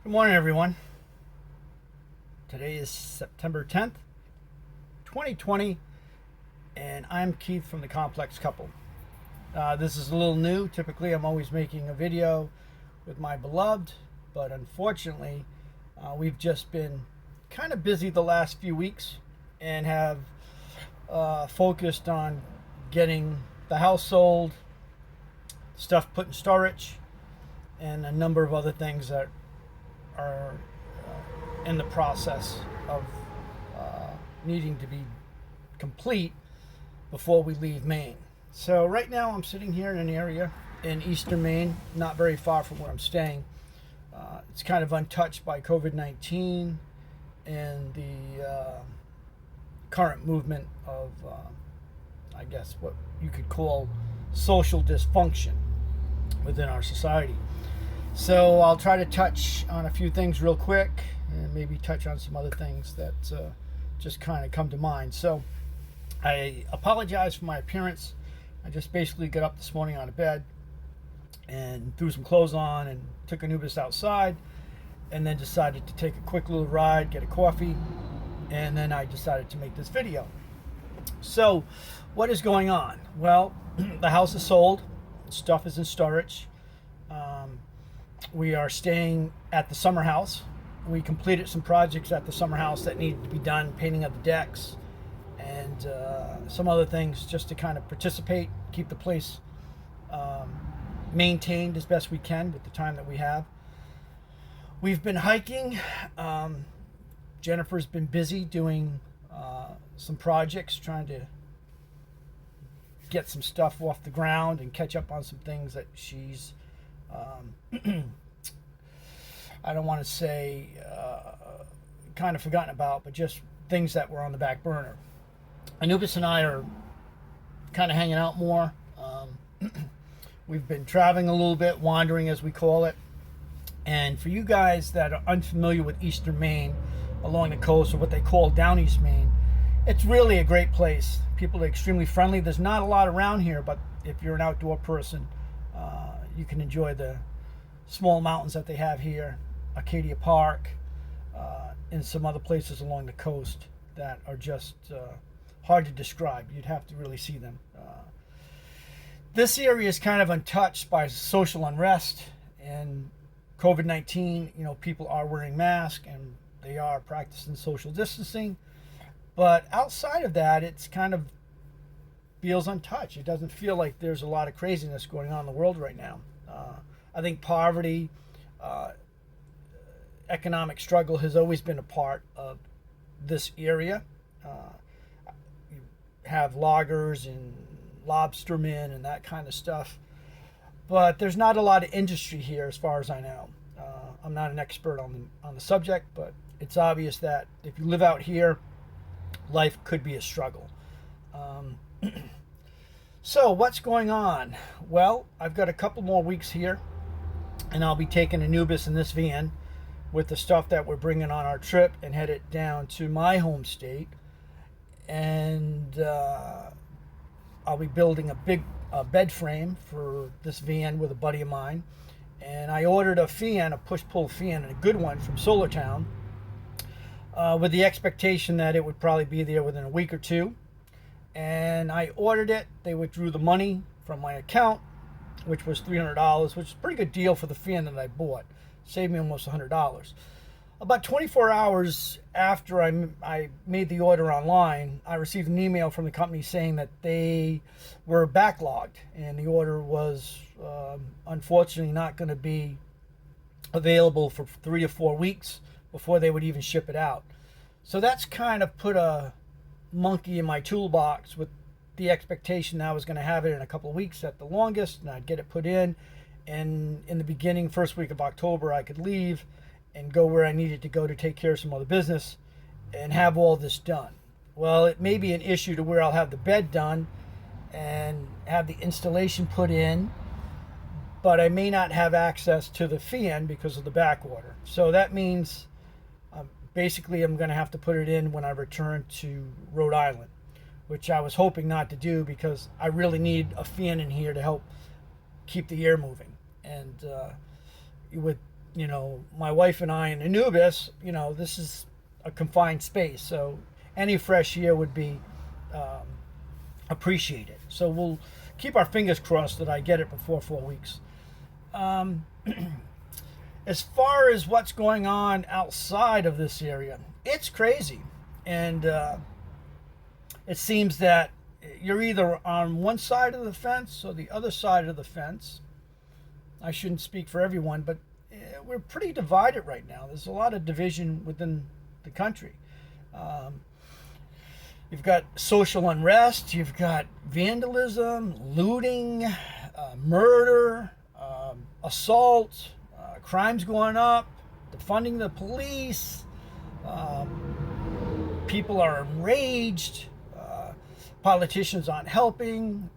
Good morning, everyone. Today is September 10th, 2020, and I'm Keith from the Complex Couple. This is a little new. Typically, I'm always making a video with my beloved, but unfortunately, we've just been kind of busy the last few weeks and have focused on getting the house sold, stuff put in storage, and a number of other things that are in the process of needing to be complete before we leave Maine. So right now I'm sitting here in an area in eastern Maine, not very far from where I'm staying. It's kind of untouched by COVID-19 and the current movement of, I guess, what you could call social dysfunction within our society. So I'll try to touch on a few things real quick and maybe touch on some other things that just kind of come to mind. So I apologize for my appearance. I just basically got up this morning out of bed and threw some clothes on and took Anubis outside and then decided to take a quick little ride, get a coffee, and then I decided to make this video. So what is going on? Well, the house is sold. Stuff is in storage. We are staying at the summer house. We completed some projects at the summer house that needed to be done, painting of the decks and some other things just to kind of participate, keep the place maintained as best we can with the time that we have. We've been hiking. Jennifer's been busy doing some projects, trying to get some stuff off the ground and catch up on some things that she's I don't want to say kind of forgotten about, but just things that were on the back burner. Anubis and I are kind of hanging out more. We've been traveling a little bit, wandering as we call it. And for you guys that are unfamiliar with Eastern Maine, along the coast, or what they call Down East Maine, it's really a great place. People are extremely friendly. There's not a lot around here, but if you're an outdoor person, you can enjoy the small mountains that they have here, Acadia Park, and some other places along the coast that are just hard to describe. You'd have to really see them. This area is kind of untouched by social unrest and COVID-19. You know, people are wearing masks and they are practicing social distancing. But outside of that, it's kind of feels untouched. It doesn't feel like there's a lot of craziness going on in the world right now. I think poverty, economic struggle has always been a part of this area. You have loggers and lobstermen and that kind of stuff. But there's not a lot of industry here as far as I know. I'm not an expert on the subject, but it's obvious that if you live out here, life could be a struggle. So what's going on? Well, I've got a couple more weeks here, and I'll be taking Anubis in this van with the stuff that we're bringing on our trip and head it down to my home state. And I'll be building a big bed frame for this van with a buddy of mine. And I ordered a fan, a push-pull fan, and a good one from Solartown, with the expectation that it would probably be there within a week or two. And I ordered it. They withdrew the money from my account, which was $300, which is a pretty good deal for the fan that I bought. Saved me almost $100. About 24 hours after I made the order online, I received an email from the company saying that they were backlogged and the order was unfortunately not going to be available for 3 to 4 weeks before they would even ship it out. So that's kind of put a monkey in my toolbox with the expectation that I was going to have it in a couple of weeks at the longest, and I'd get it put in, and in the beginning, first week of October, I could leave and go where I needed to go to take care of some other business and have all this done. Well, it may be an issue to where I'll have the bed done and have the installation put in, but I may not have access to the fan because of the back order. So that means basically I'm going to have to put it in when I return to Rhode Island, which I was hoping not to do because I really need a fan in here to help keep the air moving. And with my wife and I in Anubis, this is a confined space, so any fresh air would be um, appreciated. So we'll keep our fingers crossed that I get it before 4 weeks. Um, as far as what's going on outside of this area, it's crazy. And it seems that you're either on one side of the fence or the other side of the fence. I shouldn't speak for everyone, but we're pretty divided right now. There's a lot of division within the country. Um, you've got social unrest, you've got vandalism, looting, murder, assault, crimes going up, defunding the police. People are enraged. Politicians aren't helping.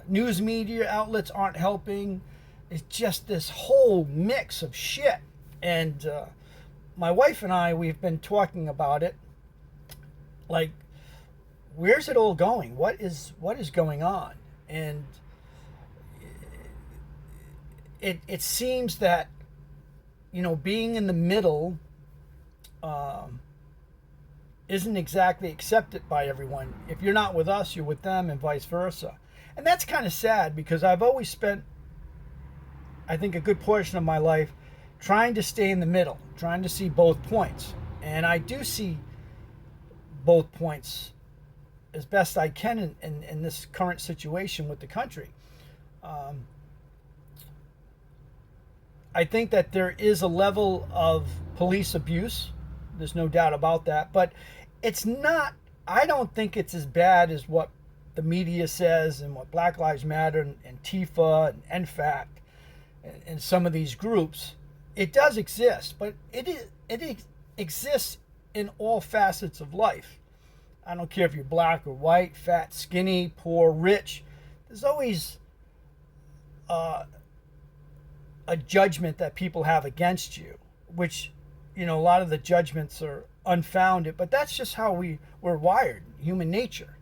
News media outlets aren't helping. It's just this whole mix of shit. And my wife and I, we've been talking about it. Like, where's it all going? What is going on? And it seems that, being in the middle isn't exactly accepted by everyone. If you're not with us, you're with them, and vice versa. And that's kind of sad, because I've always spent, I think, a good portion of my life trying to stay in the middle, trying to see both points. And I do see both points as best I can in this current situation with the country. I think that there is a level of police abuse. There's no doubt about that. But it's not, I don't think it's as bad as what the media says and what Black Lives Matter and TIFA and NFAC and some of these groups. It does exist, but it exists in all facets of life. I don't care if you're black or white, fat, skinny, poor, rich. There's always a judgment that people have against you, which, a lot of the judgments are unfounded, but that's just how we're wired, human nature.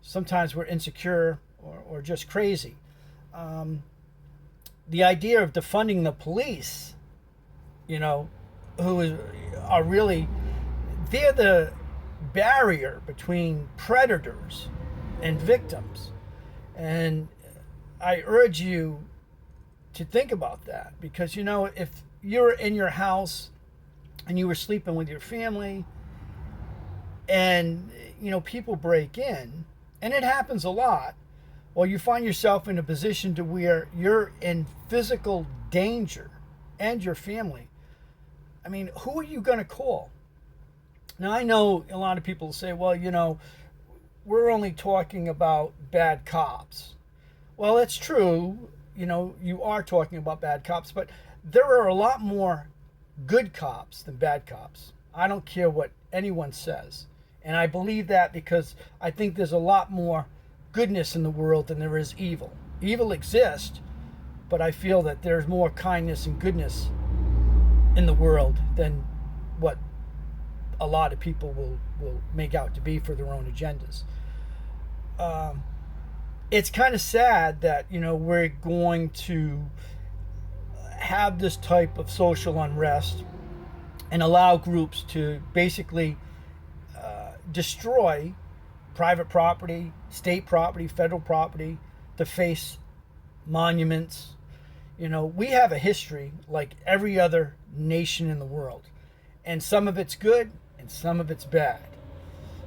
Sometimes we're insecure or just crazy. The idea of defunding the police, are really, they're the barrier between predators and victims. And I urge you to think about that, because, if you're in your house and you were sleeping with your family and, people break in, and it happens a lot, or you find yourself in a position to where you're in physical danger and your family, I mean, who are you going to call? Now, I know a lot of people say, well, we're only talking about bad cops. Well, it's true. You are talking about bad cops, but there are a lot more good cops than bad cops. I don't care what anyone says. And I believe that because I think there's a lot more goodness in the world than there is evil. Evil exists, but I feel that there's more kindness and goodness in the world than what a lot of people will make out to be for their own agendas. It's kind of sad that, we're going to have this type of social unrest and allow groups to basically destroy private property, state property, federal property, to face monuments. We have a history like every other nation in the world, and some of it's good and some of it's bad.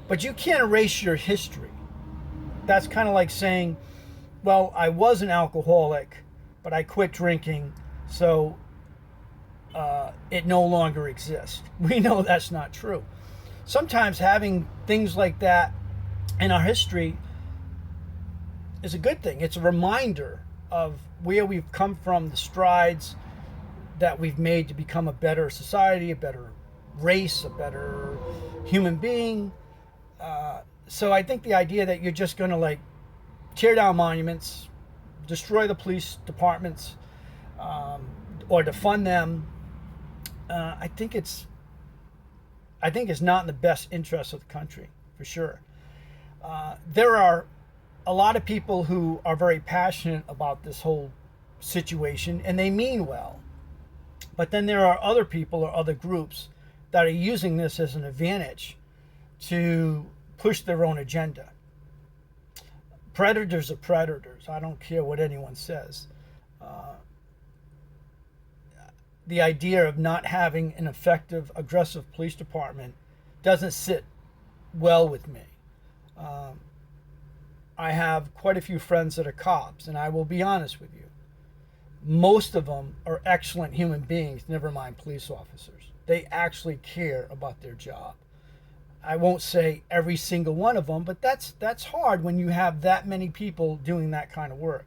But you can't erase your history. That's kind of like saying, well, I was an alcoholic, but I quit drinking, so it no longer exists. We know that's not true. Sometimes having things like that in our history is a good thing. It's a reminder of where we've come from, the strides that we've made to become a better society, a better race, a better human being. So I think the idea that you're just going to tear down monuments, destroy the police departments, or defund them, I think it's not in the best interest of the country, for sure. There are a lot of people who are very passionate about this whole situation, and they mean well. But then there are other people or other groups that are using this as an advantage to push their own agenda. Predators are predators. I don't care what anyone says. The idea of not having an effective, aggressive police department doesn't sit well with me. I have quite a few friends that are cops, and I will be honest with you. Most of them are excellent human beings, never mind police officers. They actually care about their job. I won't say every single one of them, but that's hard when you have that many people doing that kind of work.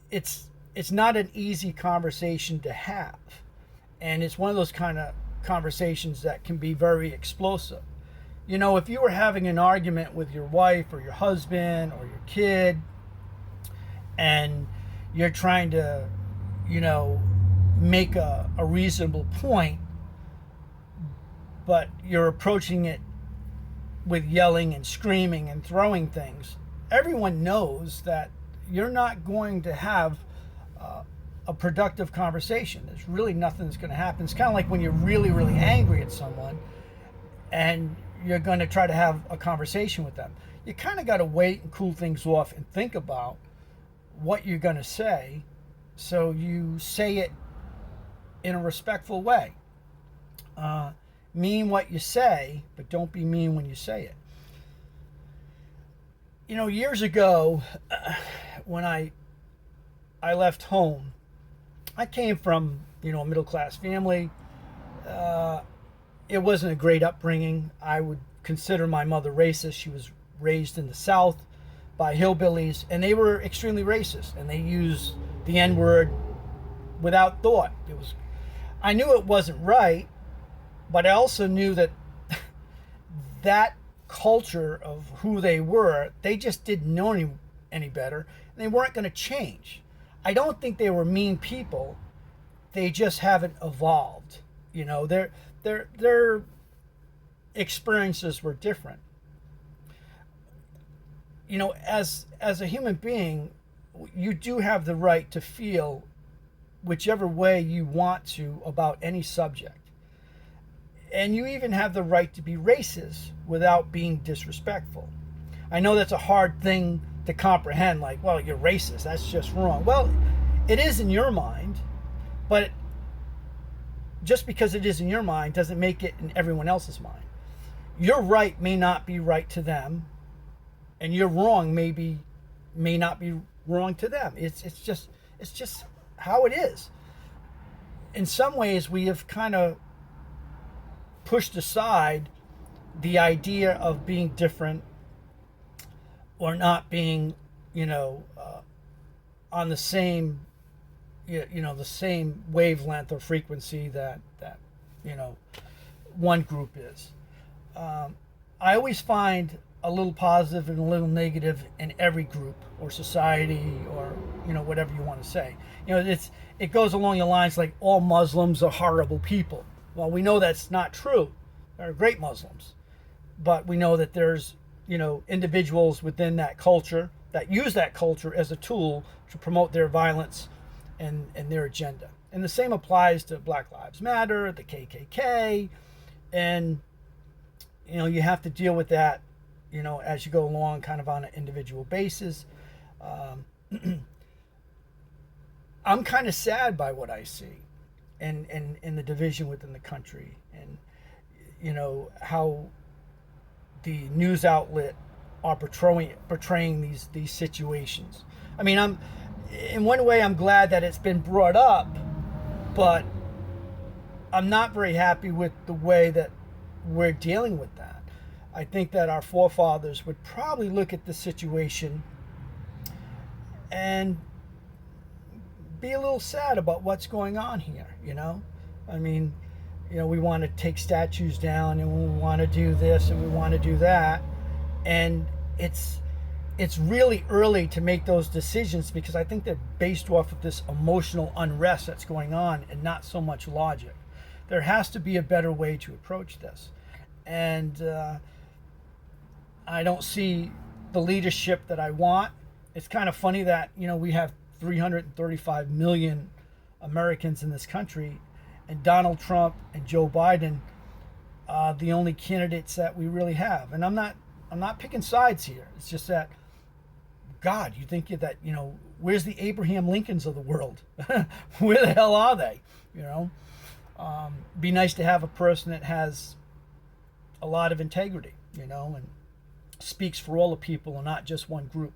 It's not an easy conversation to have, and it's one of those kind of conversations that can be very explosive. You know, if you were having an argument with your wife or your husband or your kid, and you're trying to, you know, make a reasonable point, but you're approaching it with yelling and screaming and throwing things, everyone knows that you're not going to have a productive conversation. There's really nothing that's going to happen. It's kind of like when you're really, really angry at someone and you're going to try to have a conversation with them. You kind of got to wait and cool things off and think about what you're going to say, so you say it in a respectful way. Mean what you say, but don't be mean when you say it. You know, years ago, when I left home, I came from, you know, a middle-class family. It wasn't a great upbringing. I would consider my mother racist. She was raised in the South by hillbillies, and they were extremely racist, and they used the N-word without thought. I knew it wasn't right, but I also knew that that culture of who they were, they just didn't know any better, and they weren't going to change. I don't think they were mean people. They just haven't evolved. You know, their experiences were different. You know, as a human being, you do have the right to feel whichever way you want to about any subject. And you even have the right to be racist without being disrespectful. I know that's a hard thing to comprehend, like, well, you're racist, that's just wrong. Well, it is in your mind, but just because it is in your mind doesn't make it in everyone else's mind. Your right may not be right to them, and your wrong may not be wrong to them. It's just how it is. In some ways, we have kind of pushed aside the idea of being different or not being, you know, on the same, you know, the same wavelength or frequency that you know, one group is. I always find a little positive and a little negative in every group or society, or, you know, whatever you want to say. You know, it goes along the lines like all Muslims are horrible people. Well, we know that's not true. There are great Muslims, but we know that there's, you know, individuals within that culture that use that culture as a tool to promote their violence and their agenda. And the same applies to Black Lives Matter, the KKK, and, you know, you have to deal with that, you know, as you go along, kind of on an individual basis. I'm kind of sad by what I see and the division within the country, and, you know, how the news outlet are portraying these situations. I mean, in one way I'm glad that it's been brought up, but I'm not very happy with the way that we're dealing with that. I think that our forefathers would probably look at the situation and be a little sad about what's going on here, you know? I mean, you know, we want to take statues down, and we want to do this and we want to do that. And it's really early to make those decisions, because I think they're based off of this emotional unrest that's going on and not so much logic. There has to be a better way to approach this. And I don't see the leadership that I want. It's kind of funny that, you know, we have 335 million Americans in this country, and Donald Trump and Joe Biden are the only candidates that we really have. And I'm not picking sides here. It's just that, God, you think that, where's the Abraham Lincolns of the world? Where the hell are they? Be nice to have a person that has a lot of integrity, and speaks for all the people and not just one group.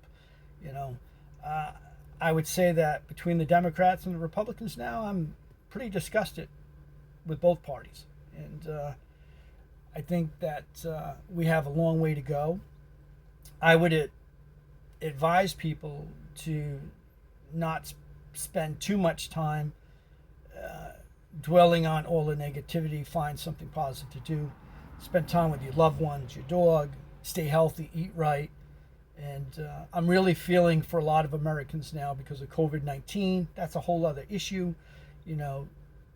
I would say that between the Democrats and the Republicans now, I'm pretty disgusted with both parties. And I think that we have a long way to go. I would advise people to not spend too much time dwelling on all the negativity. Find something positive to do. Spend time with your loved ones, your dog, stay healthy, eat right. And I'm really feeling for a lot of Americans now because of COVID-19. That's a whole other issue.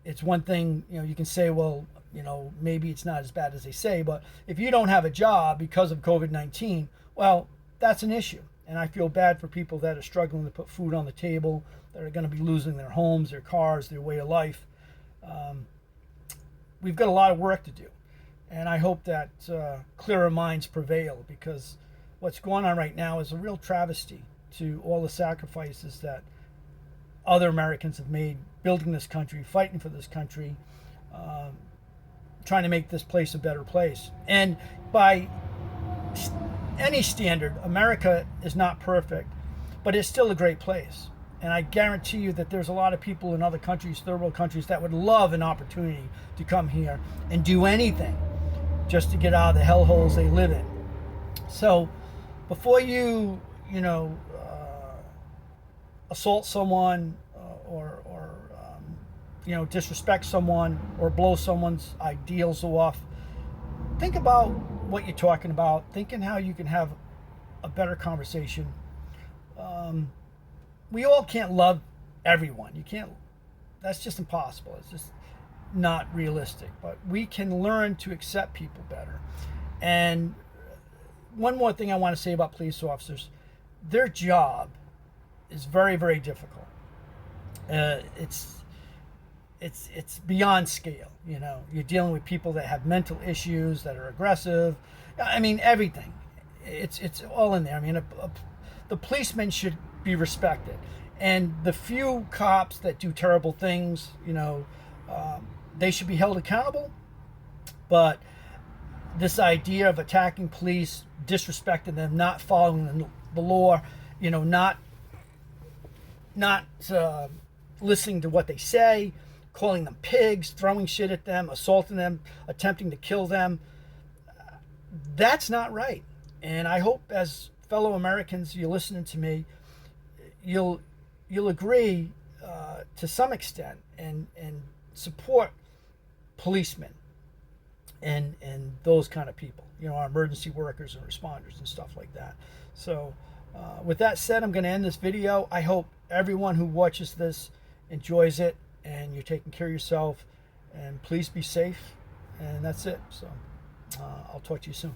It's one thing, you can say, well, maybe it's not as bad as they say, but if you don't have a job because of COVID-19, well, that's an issue. And I feel bad for people that are struggling to put food on the table, that are going to be losing their homes, their cars, their way of life. We've got a lot of work to do. And I hope that clearer minds prevail, because what's going on right now is a real travesty to all the sacrifices that other Americans have made building this country, fighting for this country, trying to make this place a better place. And by any standard, America is not perfect, but it's still a great place. And I guarantee you that there's a lot of people in other countries, third world countries, that would love an opportunity to come here and do anything just to get out of the hellholes they live in. So before you, assault someone or disrespect someone or blow someone's ideals off, think about what you're talking about. Thinking how you can have a better conversation. We all can't love everyone. You can't. That's just impossible. It's just not realistic. But we can learn to accept people better. And one more thing I want to say about police officers: their job is very, very difficult. It's beyond scale. You're dealing with people that have mental issues, that are aggressive. I mean, everything. It's all in there. I mean, the policemen should be respected, and the few cops that do terrible things, they should be held accountable. But this idea of attacking police, disrespecting them, not following the law, not listening to what they say, calling them pigs, throwing shit at them, assaulting them, attempting to kill them, that's not right. And I hope, as fellow Americans, you're listening to me, you'll agree to some extent and support policemen and those kind of people, our emergency workers and responders and stuff like that. So with that said, I'm going to end this video. I hope everyone who watches this enjoys it, and you're taking care of yourself, and please be safe. And that's it. So I'll talk to you soon.